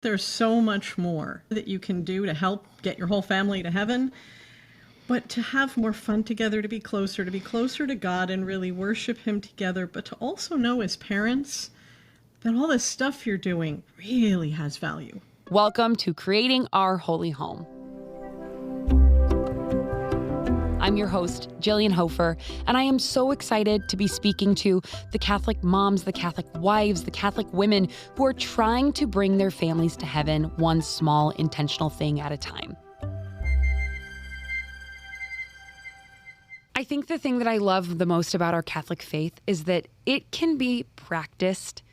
There's so much more that you can do to help get your whole family to heaven, but to have more fun together, to be closer to God and really worship Him together, but to also know as parents that all this stuff you're doing really has value. Welcome to Creating Our Holy Home. I'm your host, Jillian Hofer, and I am so excited to be speaking to the Catholic moms, the Catholic wives, the Catholic women who are trying to bring their families to heaven one small intentional thing at a time. I think the thing that I love the most about our Catholic faith is that it can be practiced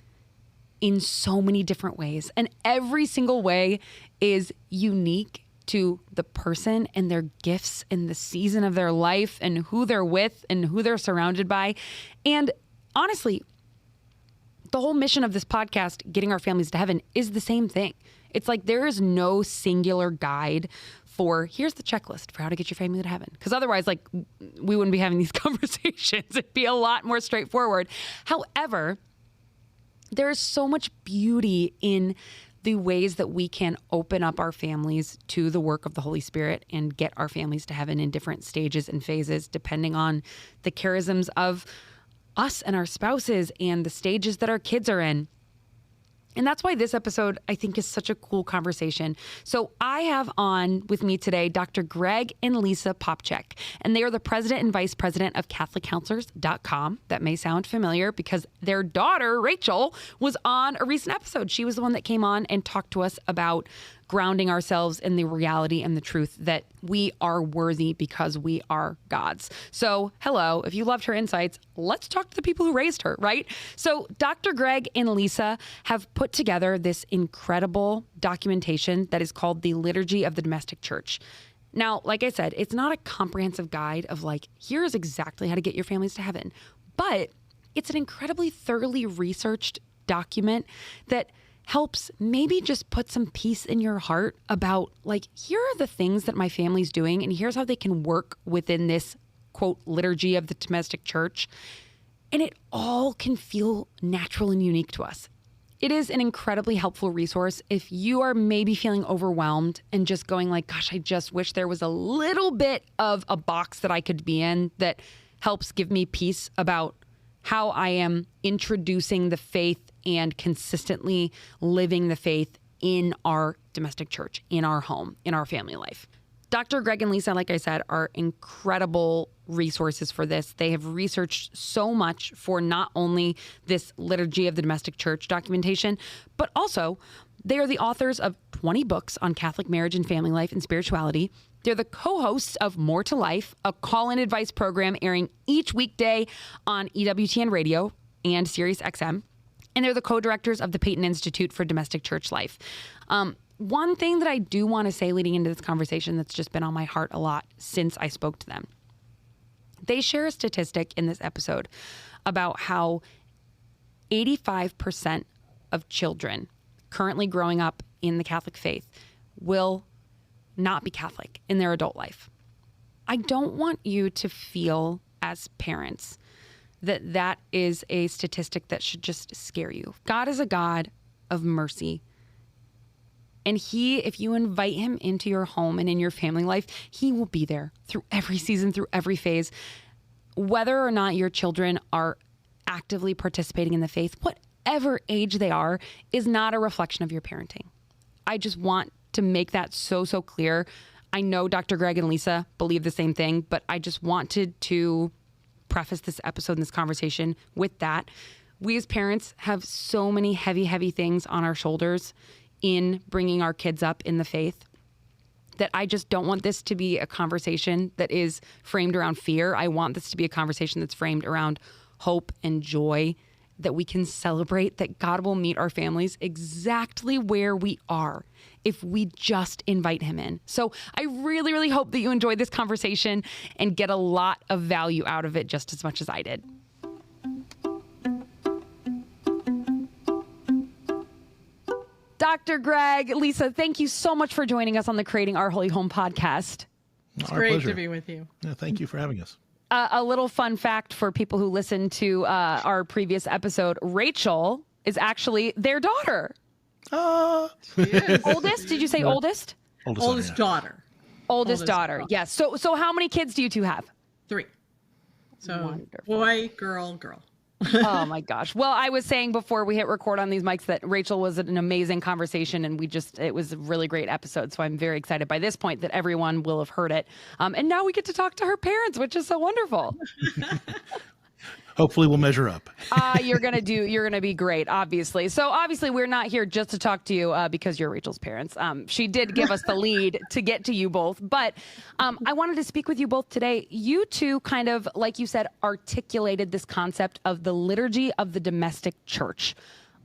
in so many different ways, and every single way is unique to the person and their gifts and the season of their life and who they're with and who they're surrounded by. And honestly, the whole mission of this podcast, Getting Our Families to Heaven, is the same thing. It's like there is no singular guide for here's the checklist for how to get your family to heaven. Because otherwise, like, we wouldn't be having these conversations. It'd be a lot more straightforward. However, there is so much beauty in the ways that we can open up our families to the work of the Holy Spirit and get our families to heaven in different stages and phases, depending on the charisms of us and our spouses and the stages that our kids are in. And that's why this episode, I think, is such a cool conversation. So I have on with me today Dr. Greg and Lisa Popcak, and they are the president and vice president of CatholicCounselors.com. That may sound familiar because their daughter, Rachel, was on a recent episode. She was the one that came on and talked to us about grounding ourselves in the reality and the truth that we are worthy because we are God's. So, hello, if you loved her insights, let's talk to the people who raised her, right? So, Dr. Greg and Lisa have put together this incredible documentation that is called the Liturgy of the Domestic Church. Now, like I said, it's not a comprehensive guide of like, here's exactly how to get your families to heaven, but it's an incredibly thoroughly researched document that helps maybe just put some peace in your heart about like, here are the things that my family's doing and here's how they can work within this, quote, liturgy of the domestic church. And it all can feel natural and unique to us. It is an incredibly helpful resource if you are maybe feeling overwhelmed and just going like, gosh, I just wish there was a little bit of a box that I could be in that helps give me peace about how I am introducing the faith and consistently living the faith in our domestic church, in our home, in our family life. Dr. Greg and Lisa, like I said, are incredible resources for this. They have researched so much for not only this Liturgy of the Domestic Church documentation, but also they are the authors of 20 books on Catholic marriage and family life and spirituality. They're the co-hosts of More to Life, a call-in advice program airing each weekday on EWTN radio and SiriusXM. And they're the co-directors of the Peyton Institute for Domestic Church Life. One thing that I do want to say leading into this conversation that's just been on my heart a lot since I spoke to them. They share a statistic in this episode about how 85% of children currently growing up in the Catholic faith will not be Catholic in their adult life. I don't want you to feel as parents that is a statistic that should just scare you. God is a God of mercy. And He, if you invite Him into your home and in your family life, He will be there through every season, through every phase. Whether or not your children are actively participating in the faith, whatever age they are, is not a reflection of your parenting. I just want to make that so clear. I know Dr. Greg and Lisa believe the same thing, but I just wanted to preface this episode and this conversation with that. We as parents have so many heavy things on our shoulders in bringing our kids up in the faith that I just don't want this to be a conversation that is framed around fear. I want this to be a conversation that's framed around hope and joy, that we can celebrate that God will meet our families exactly where we are if we just invite Him in. So I really hope that you enjoyed this conversation and get a lot of value out of it just as much as I did. Dr. Greg, Lisa, thank you so much for joining us on the Creating Our Holy Home podcast. It's great to be with you. Yeah, thank you for having us. A little fun fact for people who listened to our previous episode, Rachel is actually their daughter. She is. Oldest? Did you say oldest? Oldest daughter. Oldest daughter. Yes. So how many kids do you two have? 3. So Wonderful. boy, girl, girl. Oh my gosh. Well, I was saying before we hit record on these mics that Rachel was an amazing conversation, and it was a really great episode. So I'm very excited by this point that everyone will have heard it. And now we get to talk to her parents, which is so wonderful. Hopefully we'll measure up. You're going to be great, obviously. So obviously we're not here just to talk to you because you're Rachel's parents. She did give us the lead to get to you both. But I wanted to speak with you both today. You two kind of, like you said, articulated this concept of the liturgy of the domestic church.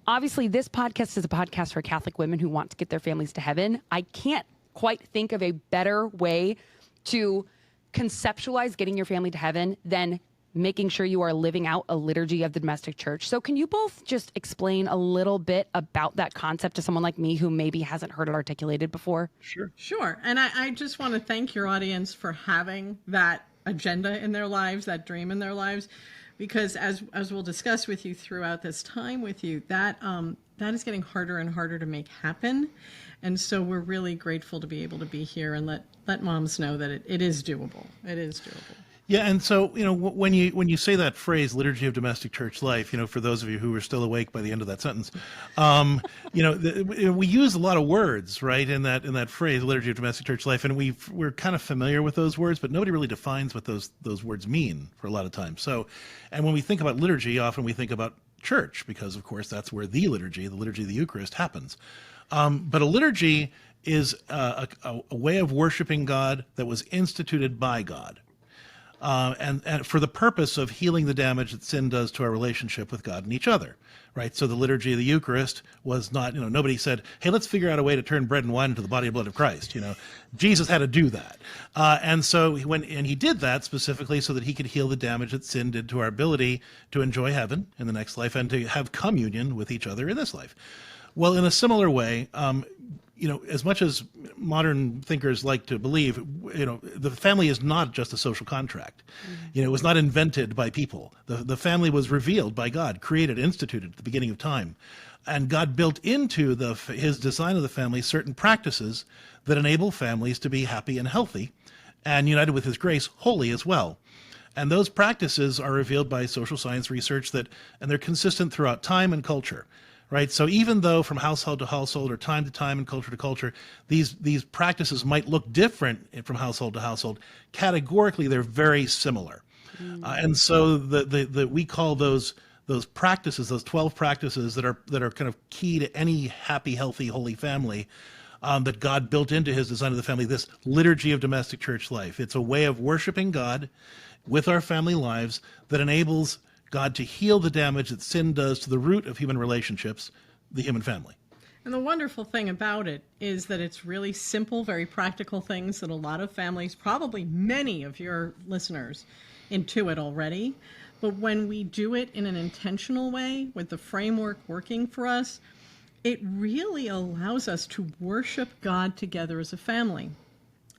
Obviously, this podcast is a podcast for Catholic women who want to get their families to heaven. I can't quite think of a better way to conceptualize getting your family to heaven than making sure you are living out a liturgy of the domestic church. So can you both just explain a little bit about that concept to someone like me who maybe hasn't heard it articulated before? Sure. And I just want to thank your audience for having that agenda in their lives, that dream in their lives, because as we'll discuss with you throughout this time with you, that is getting harder and harder to make happen. And so we're really grateful to be able to be here and let moms know that it is doable. It is doable. Yeah, and so, when you say that phrase, liturgy of domestic church life, for those of you who are still awake by the end of that sentence, we use a lot of words, right, in that phrase, liturgy of domestic church life, and we're kind of familiar with those words, but nobody really defines what those words mean for a lot of times. So, and when we think about liturgy, often we think about church, because of course that's where the liturgy of the Eucharist happens. But a liturgy is a way of worshiping God that was instituted by God. And for the purpose of healing the damage that sin does to our relationship with God and each other, right? So the liturgy of the Eucharist was not, nobody said, hey, let's figure out a way to turn bread and wine into the body and blood of Christ. Jesus had to do that. And so he did that specifically so that he could heal the damage that sin did to our ability to enjoy heaven in the next life and to have communion with each other in this life. Well, in a similar way, as much as modern thinkers like to believe, the family is not just a social contract. It was not invented by people. The family was revealed by God, created, instituted at the beginning of time. And God built into his design of the family certain practices that enable families to be happy and healthy, and united with his grace, holy as well. And those practices are revealed by social science research and they're consistent throughout time and culture. Right. So even though from household to household or time to time and culture to culture, these practices might look different from household to household, categorically they're very similar. And so we call those practices, those 12 practices that are kind of key to any happy, healthy, holy family, that God built into his design of the family, this liturgy of domestic church life. It's a way of worshiping God with our family lives that enables God to heal the damage that sin does to the root of human relationships, the human family. And the wonderful thing about it is that it's really simple, very practical things that a lot of families, probably many of your listeners, intuit already. But when we do it in an intentional way, with the framework working for us, it really allows us to worship God together as a family.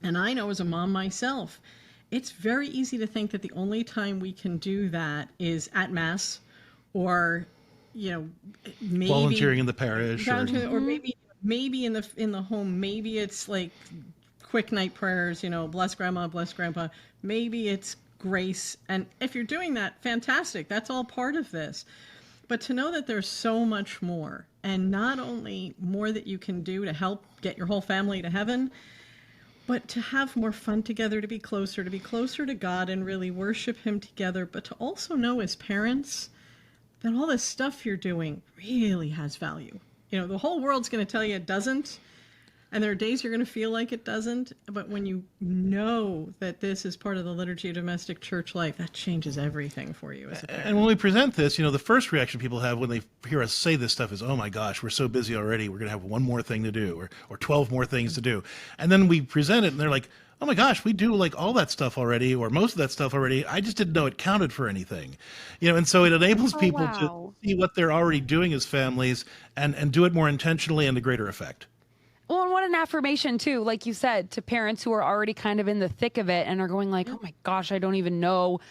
And I know as a mom myself, it's very easy to think that the only time we can do that is at Mass or, maybe volunteering in the parish or maybe in the home. Maybe it's like quick night prayers, bless grandma, bless grandpa. Maybe it's grace. And if you're doing that, fantastic. That's all part of this. But to know that there's so much more, and not only more that you can do to help get your whole family to heaven, but to have more fun together, to be closer to God and really worship him together, but to also know as parents that all this stuff you're doing really has value. The whole world's going to tell you it doesn't, and there are days you're going to feel like it doesn't, but when you know that this is part of the liturgy of domestic church life, that changes everything for you as a parent. And when we present this, the first reaction people have when they hear us say this stuff is, oh my gosh, we're so busy already, we're going to have one more thing to do or 12 more things to do. And then we present it and they're like, oh my gosh, we do like all that stuff already or most of that stuff already. I just didn't know it counted for anything. And so it enables people to see what they're already doing as families and do it more intentionally and to greater effect. Well, and what an affirmation, too, like you said, to parents who are already kind of in the thick of it and are going like, oh, my gosh, I don't even know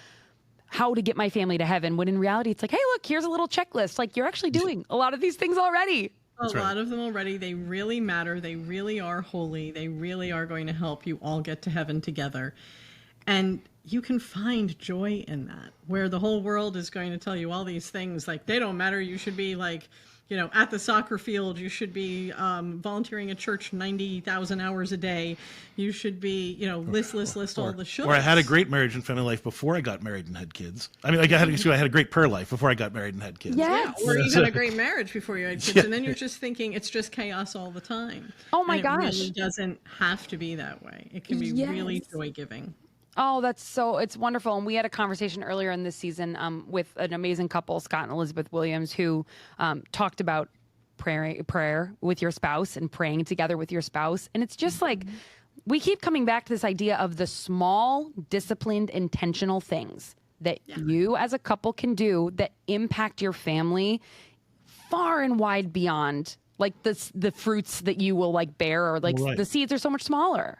how to get my family to heaven. When in reality, it's like, hey, look, here's a little checklist. Like, you're actually doing a lot of these things already. A lot of them already. They really matter. They really are holy. They really are going to help you all get to heaven together. And you can find joy in that, where the whole world is going to tell you all these things like they don't matter. You should be like, at the soccer field. You should be volunteering at church 90,000 hours a day. You should be, list all the shoulds. Or I had a great marriage and family life before I got married and had kids. I mean, I had a great prayer life before I got married and had kids. Yes. Yeah, or even a great marriage before you had kids. And then you're just thinking it's just chaos all the time. Oh my gosh. It really doesn't have to be that way. It can be really joy-giving. Oh, it's wonderful. And we had a conversation earlier in this season with an amazing couple, Scott and Elizabeth Williams, who talked about prayer with your spouse and praying together with your spouse. And it's just like, we keep coming back to this idea of the small, disciplined, intentional things that you as a couple can do that impact your family far and wide beyond like the fruits that you will like bear, or like the seeds are so much smaller.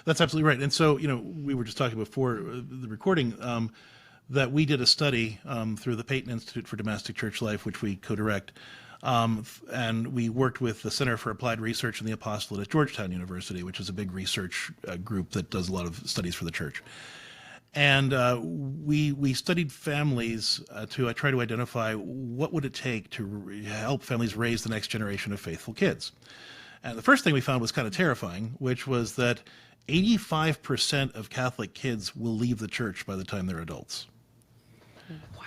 That's absolutely right. And so, we were just talking before the recording that we did a study through the Peyton Institute for Domestic Church Life, which we co-direct, and we worked with the Center for Applied Research in the Apostolate at Georgetown University, which is a big research group that does a lot of studies for the church. And we studied families to try to identify what would it take to help families raise the next generation of faithful kids. And the first thing we found was kind of terrifying, which was that 85% of Catholic kids will leave the church by the time they're adults. Wow.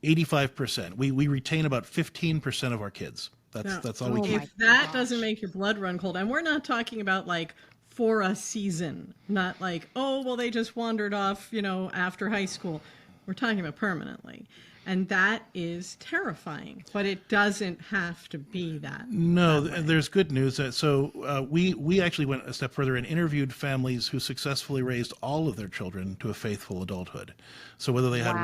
85%. We retain about 15% of our kids. That's all we keep. If that doesn't make your blood run cold, and we're not talking about like for a season, not like, oh, well, they just wandered off, after high school. We're talking about permanently. And that is terrifying, but it doesn't have to be that. No, there's good news. So we actually went a step further and interviewed families who successfully raised all of their children to a faithful adulthood. So whether they had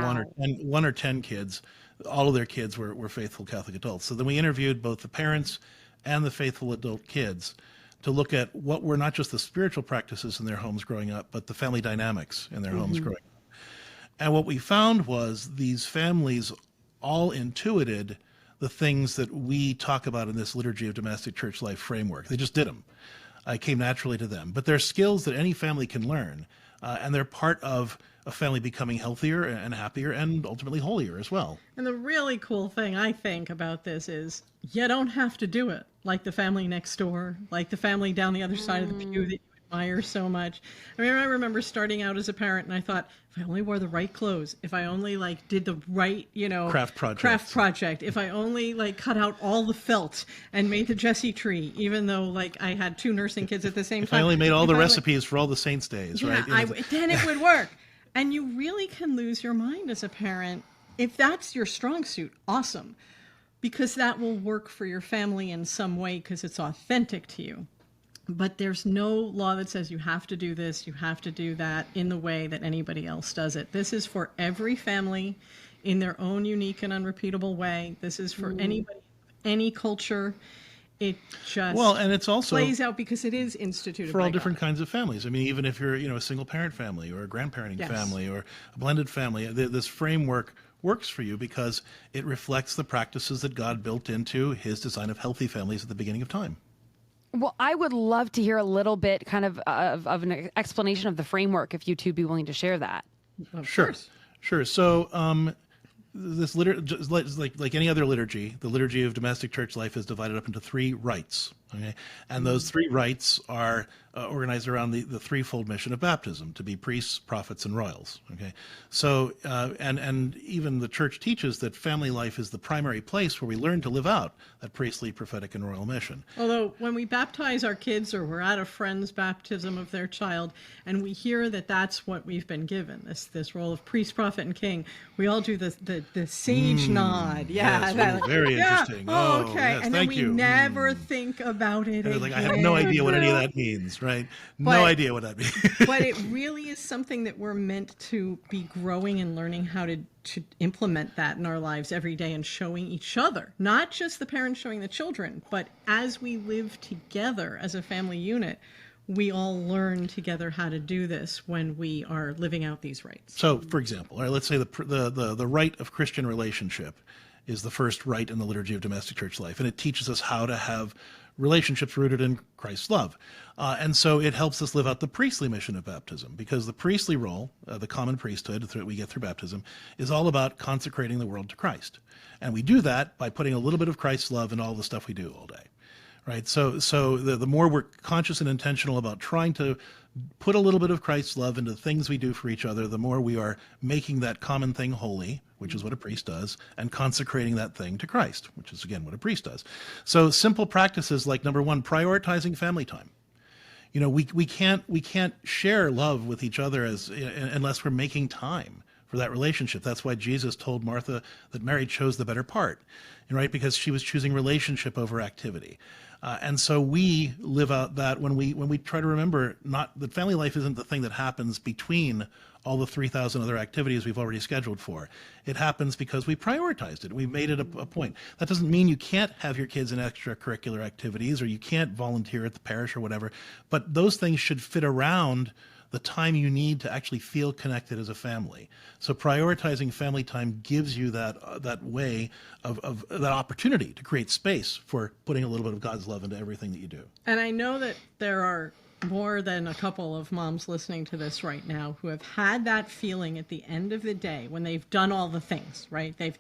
one or 10 kids, all of their kids were faithful Catholic adults. So then we interviewed both the parents and the faithful adult kids to look at what were not just the spiritual practices in their homes growing up, but the family dynamics in their homes growing up. And what we found was these families all intuited the things that we talk about in this Liturgy of Domestic Church Life framework. They just did them. It came naturally to them. But they're skills that any family can learn, and they're part of a family becoming healthier and happier and ultimately holier as well. And the really cool thing I think about this is you don't have to do it like the family next door, like the family down the other side of the pew that you admire so much. I remember starting out as a parent and I thought, if I only wore the right clothes, if I only did the right, craft project, if I only cut out all the felt and made the Jessie tree, even though I had 2 nursing kids at the same time. I only made all the recipes for all the saints' days, right? Then it would work. And you really can lose your mind as a parent. If that's your strong suit, awesome. Because that will work for your family in some way because it's authentic to you. But there's no law that says you have to do this, you have to do that in the way that anybody else does it. This is for every family in their own unique and unrepeatable way. This is for anybody, any culture. It just and it's also plays out because it is instituted for all different kinds of families. I mean, even if you're a single parent family or a grandparenting family or a blended family, this framework works for you because it reflects the practices that God built into his design of healthy families at the beginning of time. Well, I would love to hear a little bit kind of an explanation of the framework, if you two be willing to share that. Of course. Sure. So this just like any other liturgy, the Liturgy of Domestic Church Life is divided up into 3 rites. Okay, and those 3 rites are organized around the threefold mission of baptism: to be priests, prophets, and royals. Okay, so and even the church teaches that family life is the primary place where we learn to live out that priestly, prophetic, and royal mission. Although when we baptize our kids, or we're at a friend's baptism of their child, and we hear that that's what we've been given, this role of priest, prophet, and king, we all do the sage nod. Yeah, yes, very interesting. Oh, okay. Yes, and then we never think about it again. I have no idea what any of that means, right? No idea what that means. But it really is something that we're meant to be growing and learning how to implement that in our lives every day and showing each other, not just the parents showing the children, but as we live together as a family unit, we all learn together how to do this when we are living out these rites. So, for example, let's say the rite of Christian relationship is the first rite in the liturgy of domestic church life, and it teaches us how to have relationships rooted in Christ's love. And so it helps us live out the priestly mission of baptism, because the priestly role, the common priesthood that we get through baptism, is all about consecrating the world to Christ. And we do that by putting a little bit of Christ's love in all the stuff we do all day. Right? So the more we're conscious and intentional about trying to put a little bit of Christ's love into the things we do for each other, the more we are making that common thing holy, which is what a priest does, and consecrating that thing to Christ, which is, again, what a priest does. So simple practices like, number one, prioritizing family time. We can't share love with each other unless we're making time for that relationship. That's why Jesus told Martha that Mary chose the better part, right? Because she was choosing relationship over activity. And so we live out that when we try to remember not that family life isn't the thing that happens between all the 3,000 other activities we've already scheduled for. It happens because we prioritized it. We made it a point. That doesn't mean you can't have your kids in extracurricular activities or you can't volunteer at the parish or whatever, but those things should fit around the time you need to actually feel connected as a family. So prioritizing family time gives you that way of that opportunity to create space for putting a little bit of God's love into everything that you do. And I know that there are more than a couple of moms listening to this right now who have had that feeling at the end of the day when they've done all the things, right? They've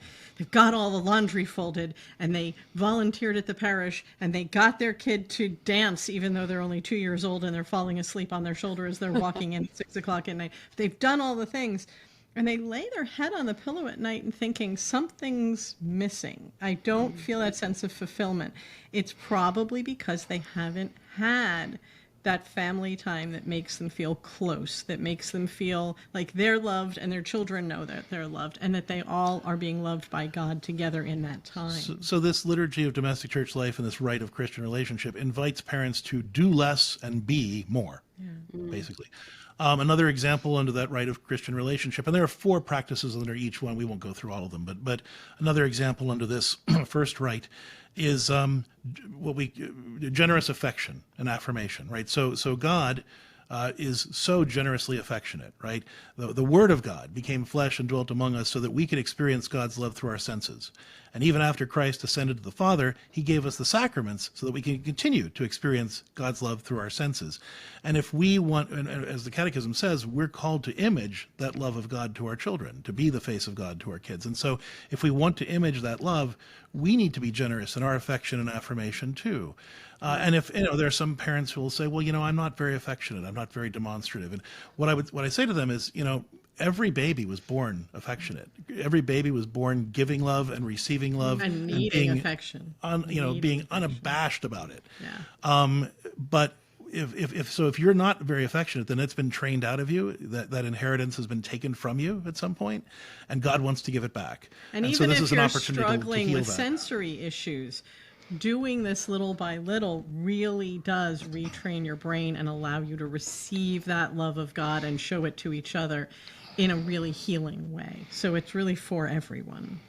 got all the laundry folded and they volunteered at the parish and they got their kid to dance even though they're only 2 years old and they're falling asleep on their shoulder as they're walking in at 6 o'clock at night. They've done all the things and they lay their head on the pillow at night and thinking something's missing. I don't feel that sense of fulfillment. It's probably because they haven't had that family time that makes them feel close, that makes them feel like they're loved and their children know that they're loved and that they all are being loved by God together in that time. So this liturgy of domestic church life and this rite of Christian relationship invites parents to do less and be more, basically. Another example under that rite of Christian relationship, and there are 4 practices under each one. We won't go through all of them, but another example under this first rite is generous affection and affirmation, right? So God is so generously affectionate, right? The Word of God became flesh and dwelt among us so that we could experience God's love through our senses. And even after Christ ascended to the Father, he gave us the sacraments so that we can continue to experience God's love through our senses. And if we want, and as the Catechism says, we're called to image that love of God to our children, to be the face of God to our kids. And so if we want to image that love, we need to be generous in our affection and affirmation too. And if there are some parents who will say, well, I'm not very affectionate, I'm not very demonstrative. And what I say to them is, every baby was born affectionate. Every baby was born giving love and receiving love and needing affection. Being unabashed about it. Yeah. But if you're not very affectionate, then it's been trained out of you. That inheritance has been taken from you at some point, and God wants to give it back. And even so this if is an you're opportunity struggling to heal with that. sensory issues, doing this little by little really does retrain your brain and allow you to receive that love of God and show it to each other in a really healing way. So it's really for everyone.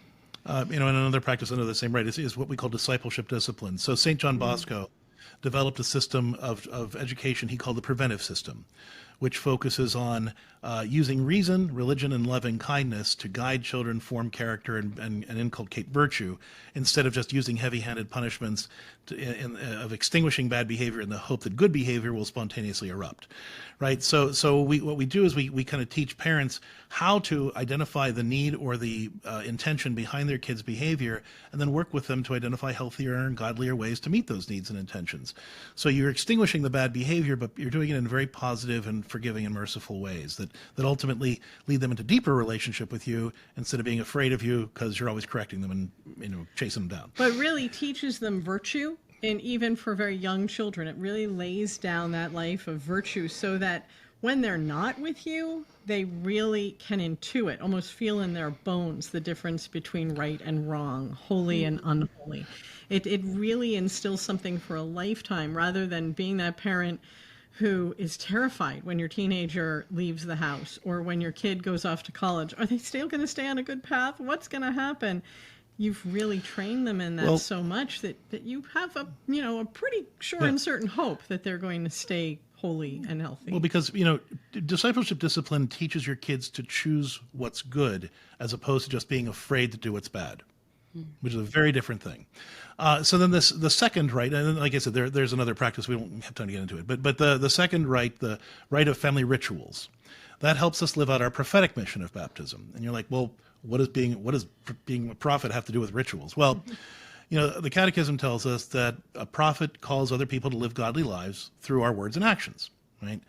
And another practice under the same rite is what we call discipleship discipline. So St. John Bosco developed a system of education he called the preventive system, which focuses on using reason, religion, and loving kindness to guide children, form character, and inculcate virtue, instead of just using heavy-handed punishments of extinguishing bad behavior in the hope that good behavior will spontaneously erupt. Right? So what we do is we kind of teach parents how to identify the need or the intention behind their kids' behavior, and then work with them to identify healthier and godlier ways to meet those needs and intentions. So you're extinguishing the bad behavior, but you're doing it in very positive and forgiving and merciful ways that ultimately lead them into deeper relationship with you instead of being afraid of you because you're always correcting them and chasing them down. But really teaches them virtue. And even for very young children, it really lays down that life of virtue so that when they're not with you, they really can intuit, almost feel in their bones, the difference between right and wrong, holy and unholy. It really instills something for a lifetime rather than being that parent who is terrified when your teenager leaves the house or when your kid goes off to college. Are they still going to stay on a good path? What's going to happen? You've really trained them in that so much that you have a pretty sure and certain hope that they're going to stay holy and healthy. Well, because, discipleship discipline teaches your kids to choose what's good as opposed to just being afraid to do what's bad. which is a very different thing. So then the second rite, and like I said, there's another practice, we don't have time to get into it, but the second rite, the rite of family rituals, that helps us live out our prophetic mission of baptism. And you're like, well, what does being a prophet have to do with rituals? Well, the Catechism tells us that a prophet calls other people to live godly lives through our words and actions, right?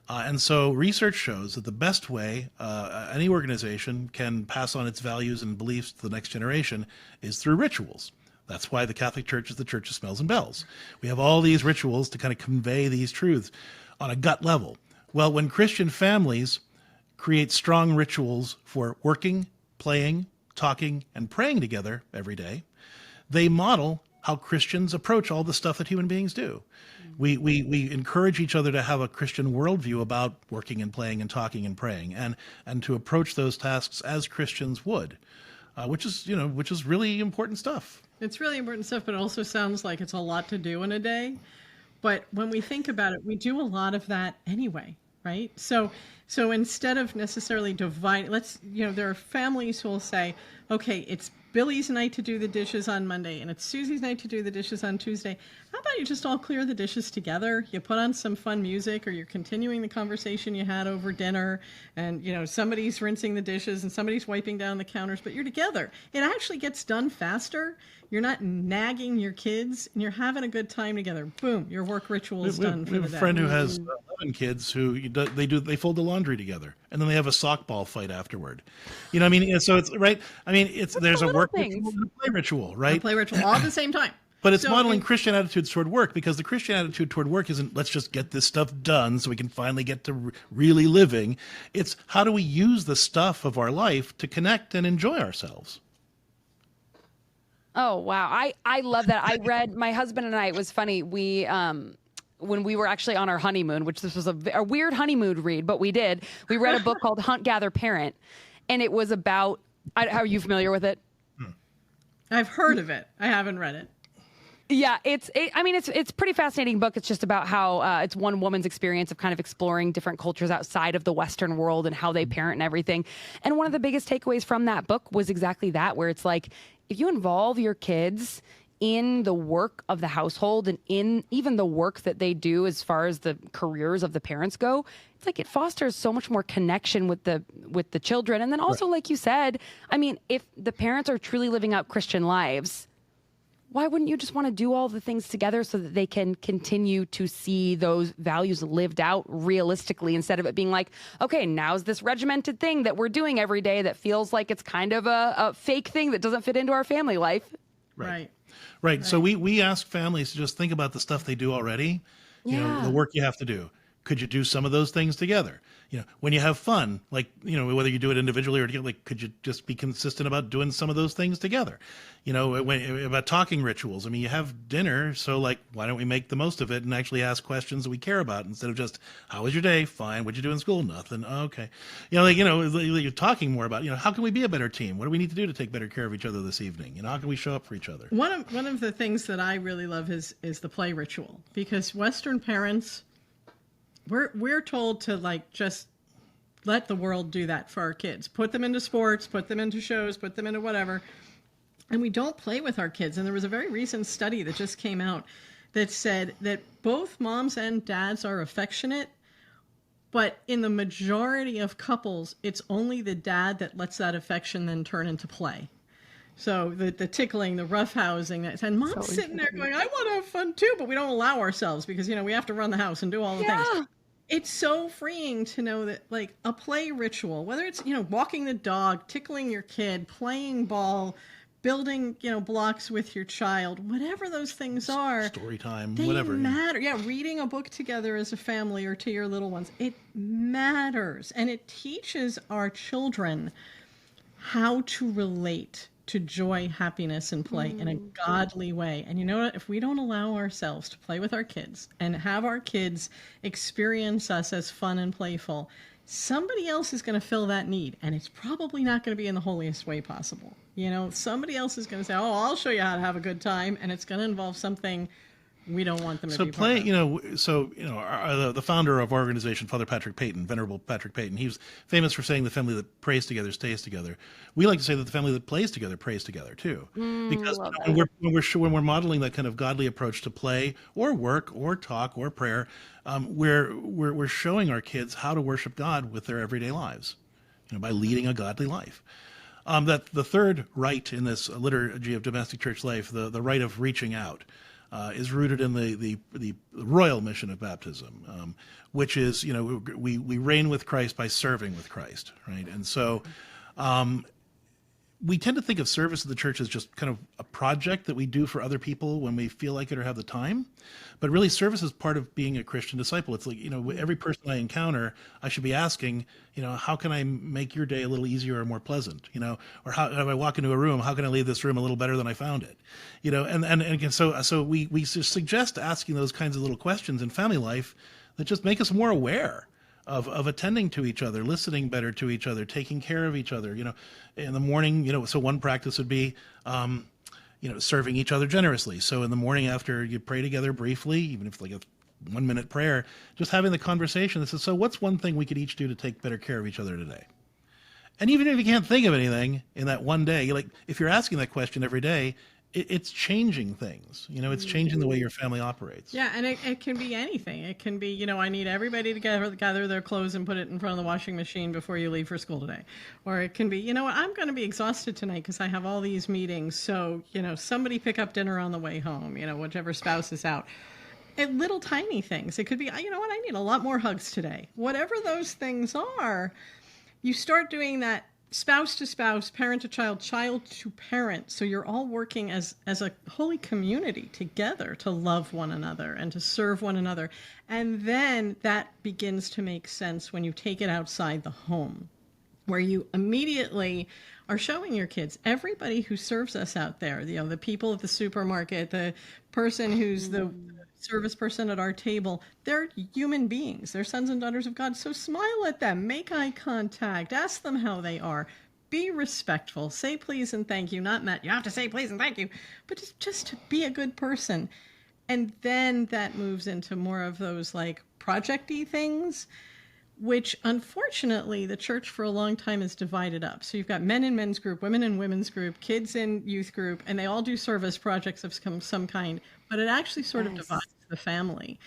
And so research shows that the best way any organization can pass on its values and beliefs to the next generation is through rituals. That's why the Catholic Church is the Church of Smells and Bells. We have all these rituals to kind of convey these truths on a gut level. Well, when Christian families create strong rituals for working, playing, talking, and praying together every day, they model how Christians approach all the stuff that human beings do. We encourage each other to have a Christian worldview about working and playing and talking and praying, and to approach those tasks as Christians would, which is really important stuff. It's really important stuff, but it also sounds like it's a lot to do in a day. But when we think about it, we do a lot of that anyway, right? So instead of necessarily dividing, there are families who will say, okay, it's Billy's night to do the dishes on Monday, and it's Susie's night to do the dishes on Tuesday. How about you just all clear the dishes together? You put on some fun music, or you're continuing the conversation you had over dinner, and somebody's rinsing the dishes and somebody's wiping down the counters, but you're together. It actually gets done faster. You're not nagging your kids, and you're having a good time together. Boom, your work ritual is done for the day. We have a friend who has 11 kids who they fold the laundry together, and then they have a softball fight afterward. So it's right. There's a work ritual and a play ritual, right? A play ritual all at the same time. But it's modeling Christian attitudes toward work, because the Christian attitude toward work isn't let's just get this stuff done so we can finally get to really living. It's how do we use the stuff of our life to connect and enjoy ourselves. Oh, wow. I love that. I read, my husband and I, it was funny. We, when we were actually on our honeymoon, which this was a weird honeymoon read, but we read a book called Hunt, Gather, Parent. And it was about, are you familiar with it? I've heard of it. I haven't read it. Yeah, it's a pretty fascinating book. It's just about how it's one woman's experience of kind of exploring different cultures outside of the Western world and how they parent and everything. And one of the biggest takeaways from that book was exactly that, where it's like, if you involve your kids in the work of the household and in even the work that they do as far as the careers of the parents go, it's like it fosters so much more connection with the children. And then also, like you said, if the parents are truly living out Christian lives, why wouldn't you just want to do all the things together so that they can continue to see those values lived out realistically, instead of it being like, okay, now's this regimented thing that we're doing every day that feels like it's kind of a fake thing that doesn't fit into our family life. Right. So we ask families to just think about the stuff they do already, the work you have to do. Could you do some of those things together? When you have fun, whether you do it individually or together, could you just be consistent about doing some of those things together? About talking rituals. You have dinner, so why don't we make the most of it and actually ask questions that we care about instead of just, how was your day? Fine. What'd you do in school? Nothing. Oh, okay. You're talking more about, how can we be a better team? What do we need to do to take better care of each other this evening? How can we show up for each other? One of the things that I really love is the play ritual, because Western parents, we're told to just let the world do that for our kids. Put them into sports, put them into shows, put them into whatever. And we don't play with our kids. And there was a very recent study that just came out that said that both moms and dads are affectionate, but in the majority of couples, it's only the dad that lets that affection then turn into play. So the tickling, the roughhousing, and mom's sitting there going, I want to have fun too, but we don't allow ourselves because, we have to run the house and do all the things. It's so freeing to know that a play ritual, whether it's, walking the dog, tickling your kid, playing ball, building, blocks with your child, whatever those things are. Story time, they whatever. matter. Yeah, reading a book together as a family or to your little ones. It matters. And it teaches our children how to relate to joy, happiness, and play in a godly way. And you know what? If we don't allow ourselves to play with our kids and have our kids experience us as fun and playful, somebody else is going to fill that need. And it's probably not going to be in the holiest way possible. Somebody else is going to say, oh, I'll show you how to have a good time. And it's going to involve something we don't want them to So be part of. the founder of our organization, Father Patrick Peyton, Venerable Patrick Peyton, he was famous for saying the family that prays together stays together. We like to say that the family that plays together prays together too, because when we're modeling that kind of godly approach to play or work or talk or prayer, we're showing our kids how to worship God with their everyday lives, by leading a godly life. That the third rite in this liturgy of domestic church life, the rite of reaching out, is rooted in the royal mission of baptism, which is, we reign with Christ by serving with Christ, right? And so we tend to think of service of the church as just kind of a project that we do for other people when we feel like it or have the time. But really, service is part of being a Christian disciple. It's like, every person I encounter, I should be asking, how can I make your day a little easier or more pleasant? Or how, if I walk into a room, how can I leave this room a little better than I found it? So we suggest asking those kinds of little questions in family life that just make us more aware of attending to each other, listening better to each other, taking care of each other. In the morning, so one practice would be, serving each other generously. So in the morning after you pray together briefly, even if it's like a 1-minute prayer, just having the conversation that says, so what's one thing we could each do to take better care of each other today? And even if you can't think of anything in that one day, if you're asking that question every day, it's changing things. It's changing the way your family operates. Yeah, and it can be anything. It can be, I need everybody to gather their clothes and put it in front of the washing machine before you leave for school today. Or it can be, I'm going to be exhausted tonight because I have all these meetings. So, somebody pick up dinner on the way home, whichever spouse is out. And little tiny things. It could be, I need a lot more hugs today. Whatever those things are, you start doing that spouse to spouse, parent to child, child to parent. So you're all working as a holy community together to love one another and to serve one another. And then that begins to make sense when you take it outside the home, where you immediately are showing your kids, everybody who serves us out there, the people at the supermarket, the person who's the service person at our table, they're human beings. They're sons and daughters of God. So smile at them, make eye contact, ask them how they are, be respectful, say please and thank you. Not that you have to say please and thank you, but just to be a good person. And then that moves into more of those project-y things, which unfortunately the church for a long time is divided up. So you've got men in men's group, women in women's group, kids in youth group, and they all do service projects of some kind, but it actually sort of divides the family.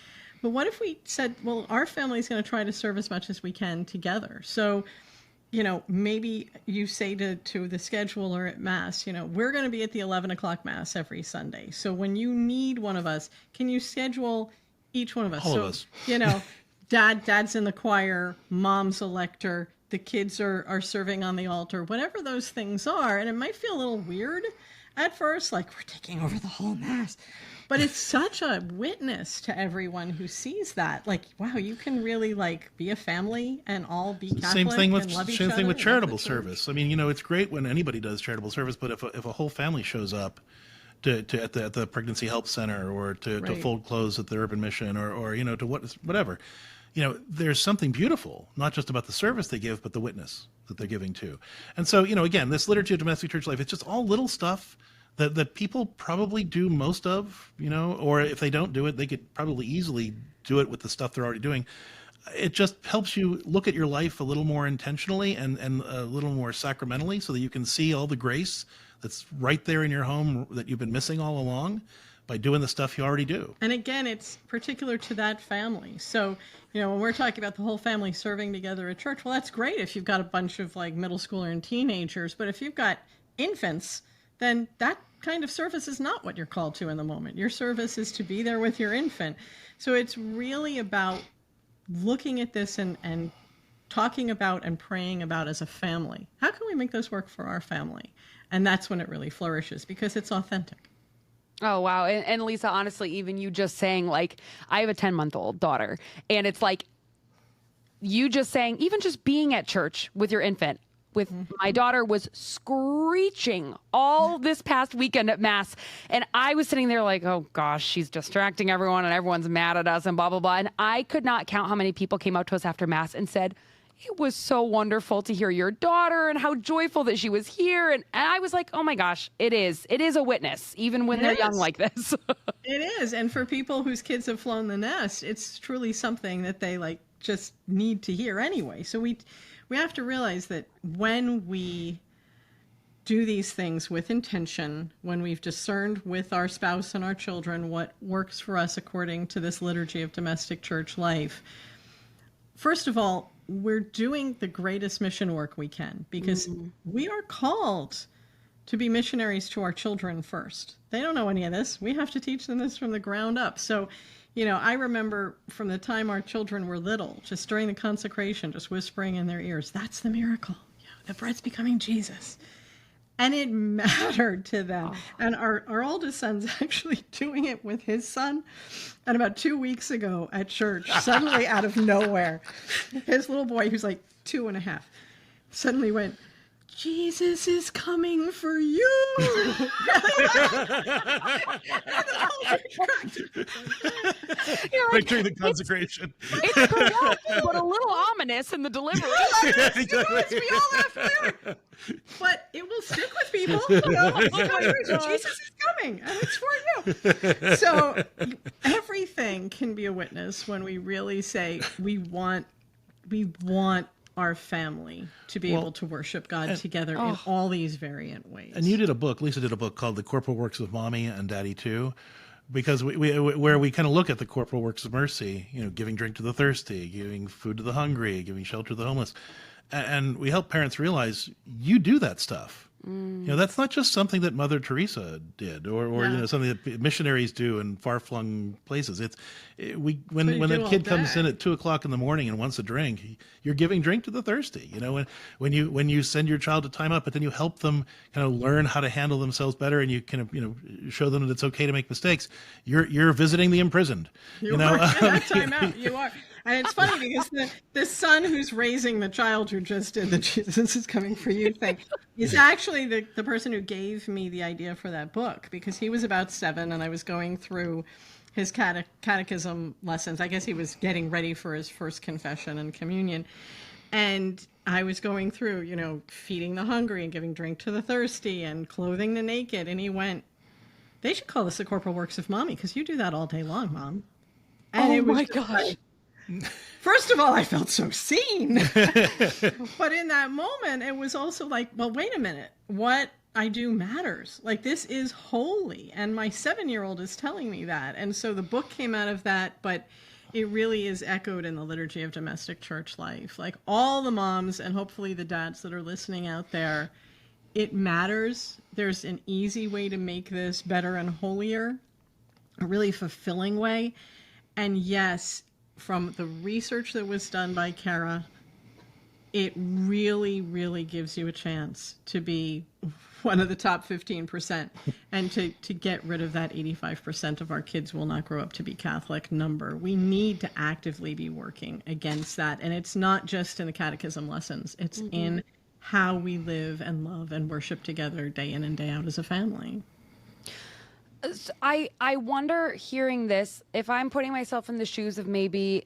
But what if we said, well, our family is going to try to serve as much as we can together. So, maybe you say to the scheduler at Mass, we're going to be at the 11 o'clock Mass every Sunday. So when you need one of us, can you schedule each one of us? All of us. Dad's in the choir, mom's a lector, the kids are serving on the altar, whatever those things are. And it might feel a little weird at first, like we're taking over the whole Mass. But it's such a witness to everyone who sees that. Wow, you can really be a family and all be Catholic Same thing with charitable and service. I mean, it's great when anybody does charitable service, but if a whole family shows up at the pregnancy help center or to fold clothes at the urban mission or to whatever, there's something beautiful, not just about the service they give, but the witness that they're giving too. And so, again, this liturgy of domestic church life, it's just all little stuff that people probably do most of, or if they don't do it, they could probably easily do it with the stuff they're already doing. It just helps you look at your life a little more intentionally and a little more sacramentally so that you can see all the grace that's right there in your home that you've been missing all along by doing the stuff you already do. And again, it's particular to that family. So, when we're talking about the whole family serving together at church, well, that's great if you've got a bunch of middle schooler and teenagers, but if you've got infants, then that kind of service is not what you're called to in the moment. Your service is to be there with your infant. So it's really about looking at this and talking about and praying about as a family. How can we make this work for our family? And that's when it really flourishes because it's authentic. Oh, wow. And Lisa, honestly, even you just saying I have a 10-month-old daughter and it's you just saying, even just being at church with your infant, with my daughter was screeching all this past weekend at Mass. And I was sitting there oh gosh, she's distracting everyone and everyone's mad at us and blah, blah, blah. And I could not count how many people came up to us after Mass and said, it was so wonderful to hear your daughter and how joyful that she was here. And I was like, oh my gosh, it is a witness, even when they're young like this. It is. And for people whose kids have flown the nest, it's truly something that they like just need to hear anyway. So we have to realize that when we do these things with intention, when we've discerned with our spouse and our children what works for us according to this liturgy of domestic church life, first of all, we're doing the greatest mission work we can, because we are called to be missionaries to our children first. They don't know any of this. We have to teach them this from the ground up. So, I remember from the time our children were little, just during the consecration, just whispering in their ears, that's the miracle. The bread's becoming Jesus. And it mattered to them. And our oldest son's actually doing it with his son. And about 2 weeks ago at church, suddenly out of nowhere, his little boy, who's like 2.5, suddenly went, Jesus is coming for you. Right during the consecration. It's correct, but a little ominous in the delivery. We all laugh there. But it will stick with people. Jesus is coming, and it's for you. So everything can be a witness when we really say we want our family to be able to worship God together in all these variant ways. And Lisa did a book called The Corporal Works of Mommy and Daddy Too, because where we kind of look at the corporal works of mercy, giving drink to the thirsty, giving food to the hungry, giving shelter to the homeless. And we help parents realize you do that stuff. That's not just something that Mother Teresa did, or something that missionaries do in far-flung places. When that kid comes in at 2:00 in the morning and wants a drink, you're giving drink to the thirsty. When you send your child to time up, but then you help them kind of learn how to handle themselves better, and you kind of show them that it's okay to make mistakes. You're visiting the imprisoned. You are at that time out. You are. And it's funny because the son who's raising the child who just did the Jesus is coming for you thing is actually the person who gave me the idea for that book, because he was about 7 and I was going through his catechism lessons. I guess he was getting ready for his first confession and communion. And I was going through, feeding the hungry and giving drink to the thirsty and clothing the naked. And he went, they should call this the corporal works of mommy, because you do that all day long, Mom. And oh my gosh. Like, first of all, I felt so seen. But in that moment, it was also like, well, wait a minute. What I do matters. Like, this is holy. And my 7-year-old is telling me that. And so the book came out of that, but it really is echoed in the liturgy of domestic church life. Like, all the moms and hopefully the dads that are listening out there, it matters. There's an easy way to make this better and holier, a really fulfilling way. And yes, from the research that was done by Kara, it really, really gives you a chance to be one of the top 15% and to get rid of that 85% of our kids will not grow up to be Catholic number. We need to actively be working against that. And it's not just in the catechism lessons. It's in how we live and love and worship together day in and day out as a family. I wonder, hearing this, if I'm putting myself in the shoes of maybe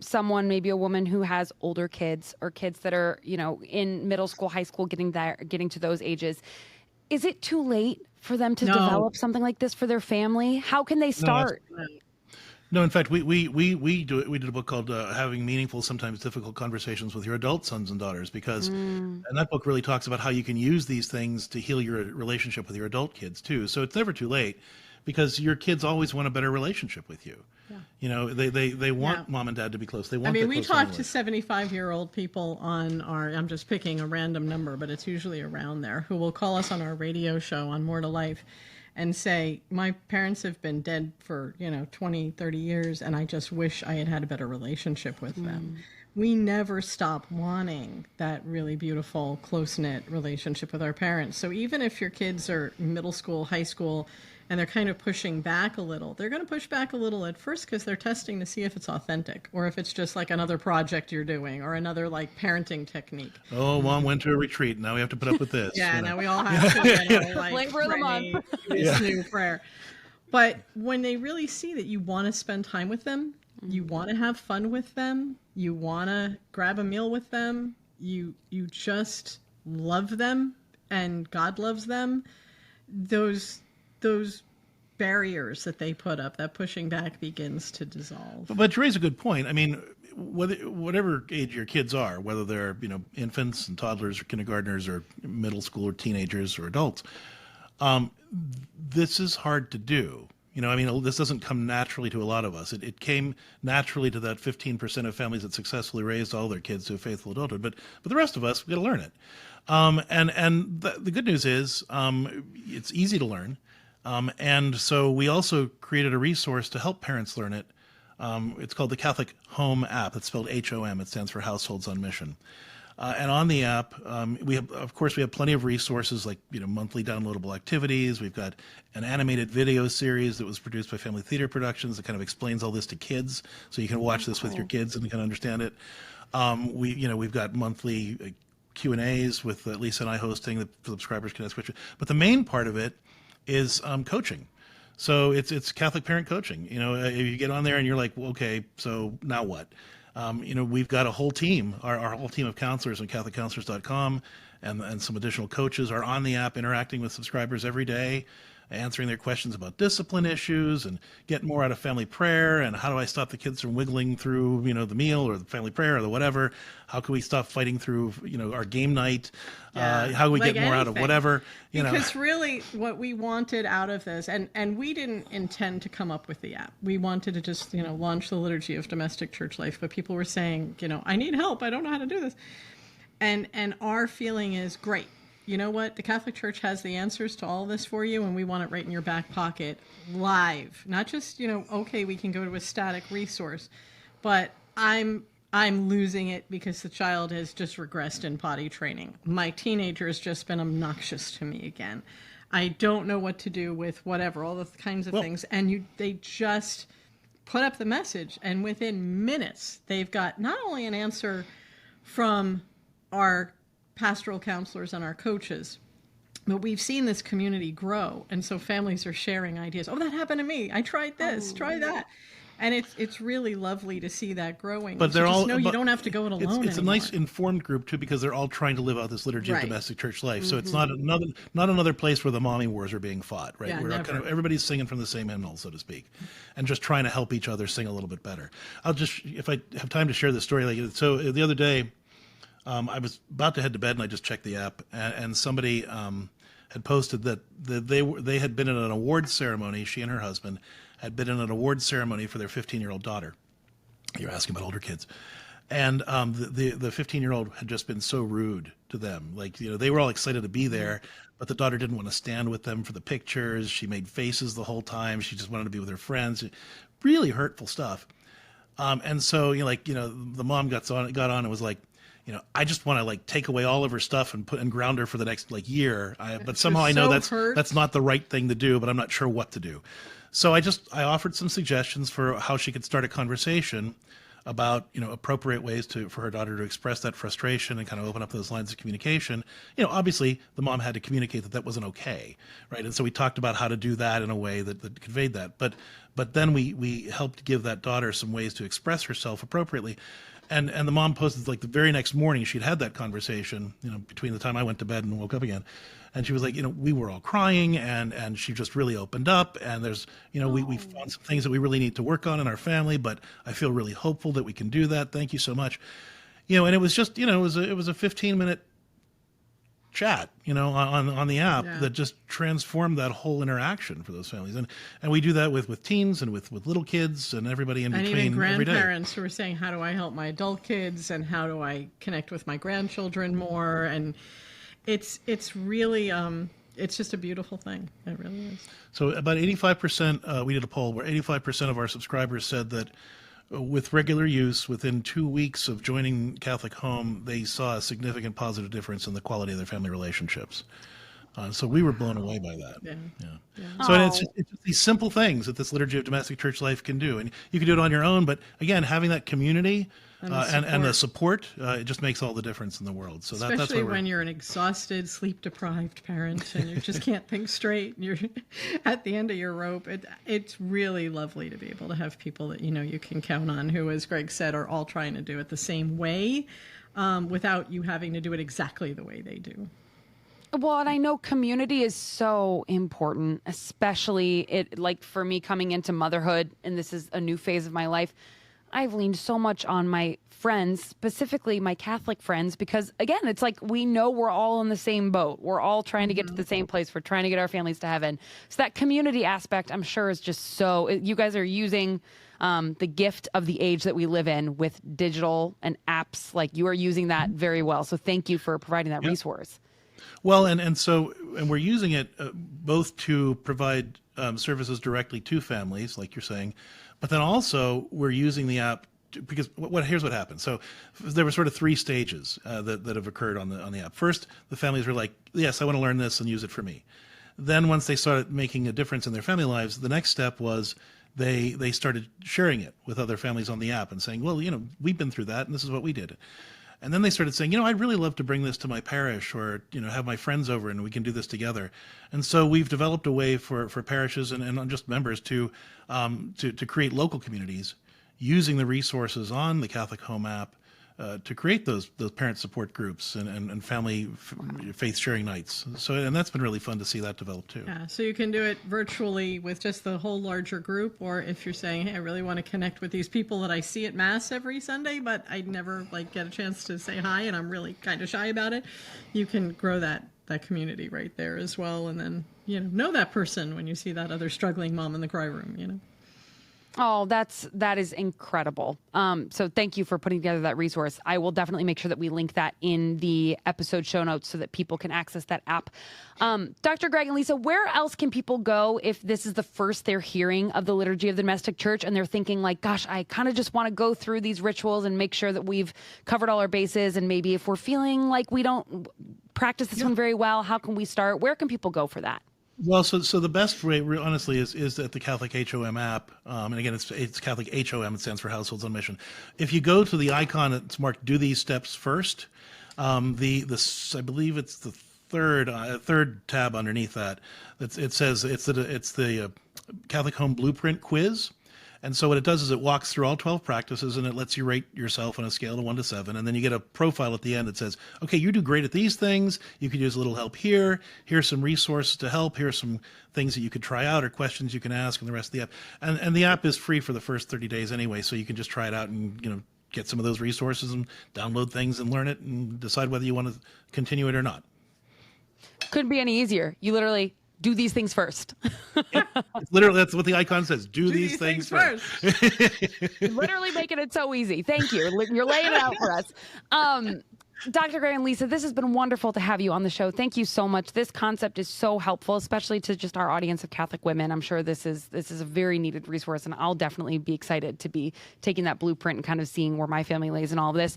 someone, maybe a woman who has older kids or kids that are, in middle school, high school, getting to those ages, is it too late for them to develop something like this for their family? How can they start? No, in fact, we do it. We did a book called Having Meaningful, Sometimes Difficult Conversations with Your Adult Sons and Daughters, because and that book really talks about how you can use these things to heal your relationship with your adult kids too. So it's never too late, because your kids always want a better relationship with you. Yeah. They want mom and dad to be close. They want. We talk to 75-year-old people on our, I'm just picking a random number, but it's usually around there, who will call us on our radio show on More to Life and say, my parents have been dead for, 20, 30 years, and I just wish I had had a better relationship with them. We never stop wanting that really beautiful, close-knit relationship with our parents. So even if your kids are middle school, high school, and they're kind of pushing back a little, they're going to push back a little at first because they're testing to see if it's authentic or if it's just like another project you're doing or another like parenting technique. Oh, Mom went to a retreat. Now we have to put up with this. Now we all have to pray this new prayer. But when they really see that you want to spend time with them, You want to have fun with them. You want to grab a meal with them. You just love them, and God loves them. Those barriers that they put up, that pushing back begins to dissolve. But you raise a good point. I mean, whatever age your kids are, whether they're infants and toddlers or kindergartners or middle school or teenagers or adults, this is hard to do. This doesn't come naturally to a lot of us. It came naturally to that 15% of families that successfully raised all their kids to a faithful adulthood. But the rest of us, we got to learn it. And the good news is it's easy to learn. And so we also created a resource to help parents learn it. It's called the CatholicHŌM app. It's spelled HOM. It stands for Households on Mission. And on the app, we have plenty of resources like monthly downloadable activities. We've got an animated video series that was produced by Family Theater Productions that kind of explains all this to kids, so you can watch this with your kids and kind of understand it. We've got monthly Q&As with Lisa and I hosting that subscribers can ask questions. But the main part of it is coaching. So it's Catholic parent coaching. If you get on there and you're like, well, okay, so now what? We've got a whole team, our whole team of counselors on CatholicCounselors.com, and some additional coaches are on the app interacting with subscribers every day, answering their questions about discipline issues and getting more out of family prayer and how do I stop the kids from wiggling through, the meal or the family prayer or the whatever. How can we stop fighting through, our game night? How do we get more out of whatever? Because really what we wanted out of this, and we didn't intend to come up with the app. We wanted to just, launch the Liturgy of Domestic Church Life. But people were saying, I need help. I don't know how to do this. And our feeling is, great. You know what? The Catholic Church has the answers to all this for you, and we want it right in your back pocket, live. Not just, okay, we can go to a static resource, but I'm losing it because the child has just regressed in potty training. My teenager has just been obnoxious to me again. I don't know what to do with whatever, all the kinds of things. And they just put up the message, and within minutes, they've got not only an answer from our pastoral counselors and our coaches, but we've seen this community grow, and so families are sharing ideas. Oh, that happened to me. I tried this, try that, and it's really lovely to see that growing. But they're all you don't have to go it alone. It's a nice informed group too, because they're all trying to live out this liturgy of domestic church life. So it's not another place where the mommy wars are being fought, right? Yeah, everybody's singing from the same hymnal, so to speak, and just trying to help each other sing a little bit better. If I have time to share this story, so the other day. I was about to head to bed and I just checked the app, and somebody had posted that they had been in an award ceremony. She and her husband had been in an award ceremony for their 15-year-old daughter. You're asking about older kids. And the 15-year-old had just been so rude to them. They were all excited to be there, but the daughter didn't want to stand with them for the pictures. She made faces the whole time. She just wanted to be with her friends. Really hurtful stuff. And so, the mom got on and was like, I just want to take away all of her stuff and ground her for the next year. But somehow I know that's not the right thing to do, but I'm not sure what to do. So I offered some suggestions for how she could start a conversation about, appropriate ways for her daughter to express that frustration and kind of open up those lines of communication. Obviously the mom had to communicate that wasn't okay. Right. And so we talked about how to do that in a way that conveyed that. But then we helped give that daughter some ways to express herself appropriately. And the mom posted the very next morning she'd had that conversation, between the time I went to bed and woke up again. And she was like, we were all crying and she just really opened up. And there's, we found some things that we really need to work on in our family, but I feel really hopeful that we can do that. Thank you so much. And it was just, it was a 15-minute chat, on the app that just transformed that whole interaction for those families. And we do that with teens and with little kids and everybody in between. And even every day. Grandparents who are saying, how do I help my adult kids and how do I connect with my grandchildren more? And it's really, it's just a beautiful thing. It really is. So about 85%, we did a poll where 85% of our subscribers said that with regular use, within 2 weeks of joining CatholicHŌM, they saw a significant positive difference in the quality of their family relationships. So we were blown away by that. Yeah. So it's just these simple things that this Liturgy of Domestic Church Life can do. And you can do it on your own, but again, having that community and the support. It just makes all the difference in the world. So that's especially why when you're an exhausted, sleep-deprived parent and you just can't think straight and you're at the end of your rope. It's really lovely to be able to have people that you can count on who, as Greg said, are all trying to do it the same way without you having to do it exactly the way they do. Well, and I know community is so important, especially like for me coming into motherhood, and this is a new phase of my life. I've leaned so much on my friends, specifically my Catholic friends, because again, it's like we know we're all in the same boat. We're all trying to get to the same place. We're trying to get our families to heaven. So that community aspect, I'm sure, is just so. You guys are using the gift of the age that we live in with digital and apps. Like you are using that very well. So thank you for providing that resource. Well, and we're using it both to provide services directly to families, like you're saying, but then also we're using the app because here's what happened. So there were sort of three stages that have occurred on the app. First, the families were like, yes, I want to learn this and use it for me. Then once they started making a difference in their family lives, the next step was they started sharing it with other families on the app and saying, well, we've been through that and this is what we did. And then they started saying, I'd really love to bring this to my parish or, have my friends over and we can do this together. And so we've developed a way for parishes and just members to create local communities using the resources on the CatholicHŌM app to create those parent support groups and family faith sharing nights. And that's been really fun to see that develop too. Yeah, so you can do it virtually with just the whole larger group, or if you're saying, hey, I really want to connect with these people that I see at Mass every Sunday, but I never get a chance to say hi and I'm really kind of shy about it, you can grow that community right there as well. And then, know that person when you see that other struggling mom in the cry room, Oh, that is incredible. So thank you for putting together that resource. I will definitely make sure that we link that in the episode show notes so that people can access that app. Dr. Greg and Lisa, where else can people go if this is the first they're hearing of the Liturgy of the Domestic Church and they're thinking like, gosh, I kind of just want to go through these rituals and make sure that we've covered all our bases, and maybe if we're feeling like we don't practice this one very well, how can we start? Where can people go for that? Well, so the best way, honestly, is at the CatholicHŌM app. And again, it's CatholicHŌM. It stands for Households on Mission. If you go to the icon, it's marked "Do These Steps First." I believe it's the third tab underneath that. It says it's the CatholicHŌM Blueprint Quiz. And so what it does is it walks through all 12 practices and it lets you rate yourself on a scale of 1 to 7. And then you get a profile at the end that says, okay, you do great at these things. You could use a little help here. Here's some resources to help. Here's some things that you could try out or questions you can ask and the rest of the app. And the app is free for the first 30 days anyway. So you can just try it out and, get some of those resources and download things and learn it and decide whether you want to continue it or not. Couldn't be any easier. You literally do these things first. It's literally, that's what the icon says. Do these things first. Literally making it so easy. Thank you. You're laying it out for us. Dr. Gray and Lisa, this has been wonderful to have you on the show. Thank you so much. This concept is so helpful, especially to just our audience of Catholic women. I'm sure this is a very needed resource, and I'll definitely be excited to be taking that blueprint and kind of seeing where my family lays in all of this.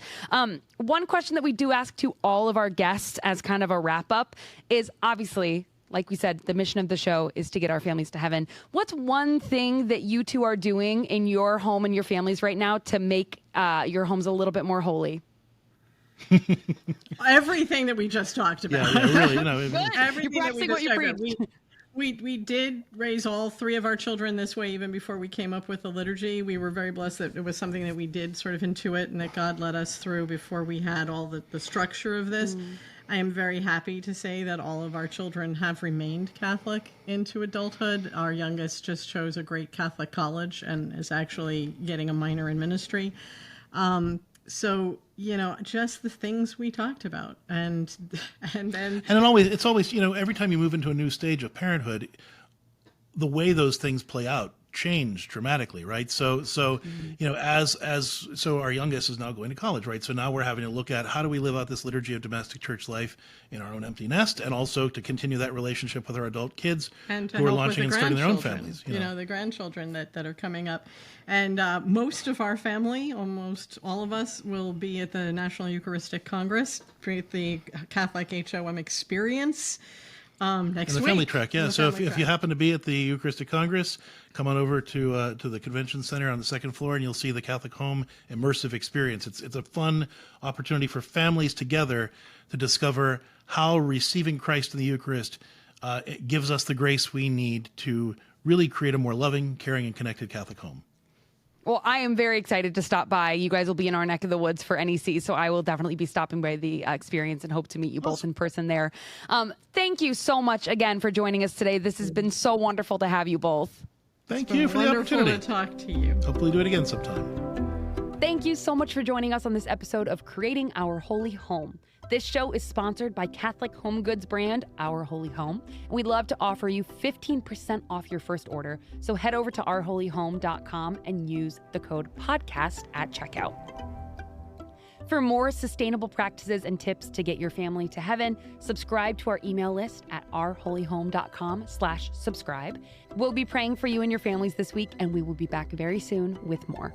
One question that we do ask to all of our guests as kind of a wrap up is obviously, like we said, the mission of the show is to get our families to heaven. What's one thing that you two are doing in your home and your families right now to make your homes a little bit more holy? Everything that we just talked about. Yeah, really. Everything You're that we practicing what just you talked about. preach. We did raise all 3 of our children this way even before we came up with the liturgy. We were very blessed that it was something that we did sort of intuit and that God led us through before we had all the structure of this. I am very happy to say that all of our children have remained Catholic into adulthood. Our youngest just chose a great Catholic college and is actually getting a minor in ministry. So, just the things we talked about. And then... And it's always, every time you move into a new stage of parenthood, the way those things play out change dramatically, right? So our youngest is now going to college, right? So now we're having to look at how do we live out this liturgy of domestic church life in our own empty nest, and also to continue that relationship with our adult kids and who are launching and starting their own families. The grandchildren that are coming up. And most of our family, almost all of us, will be at the National Eucharistic Congress, create the CatholicHŌM experience. Next And the week. family track, yeah. The So family if you track. happen to be at the Eucharistic Congress, come on over to the Convention Center on the second floor, and you'll see the CatholicHŌM immersive experience. It's a fun opportunity for families together to discover how receiving Christ in the Eucharist it gives us the grace we need to really create a more loving, caring, and connected Catholic home. Well, I am very excited to stop by. You guys will be in our neck of the woods for NEC, so I will definitely be stopping by the experience and hope to meet you both in person there. Thank you so much again for joining us today. This has been so wonderful to have you both. Thank you for the Wonderful opportunity. to talk to you. Hopefully do it again sometime. Thank you so much for joining us on this episode of Creating Our Holy Home. This show is sponsored by Catholic home goods brand, Our Holy Home. We'd love to offer you 15% off your first order. So head over to ourholyhome.com and use the code podcast at checkout. For more sustainable practices and tips to get your family to heaven, subscribe to our email list at ourholyhome.com/subscribe. We'll be praying for you and your families this week, and we will be back very soon with more.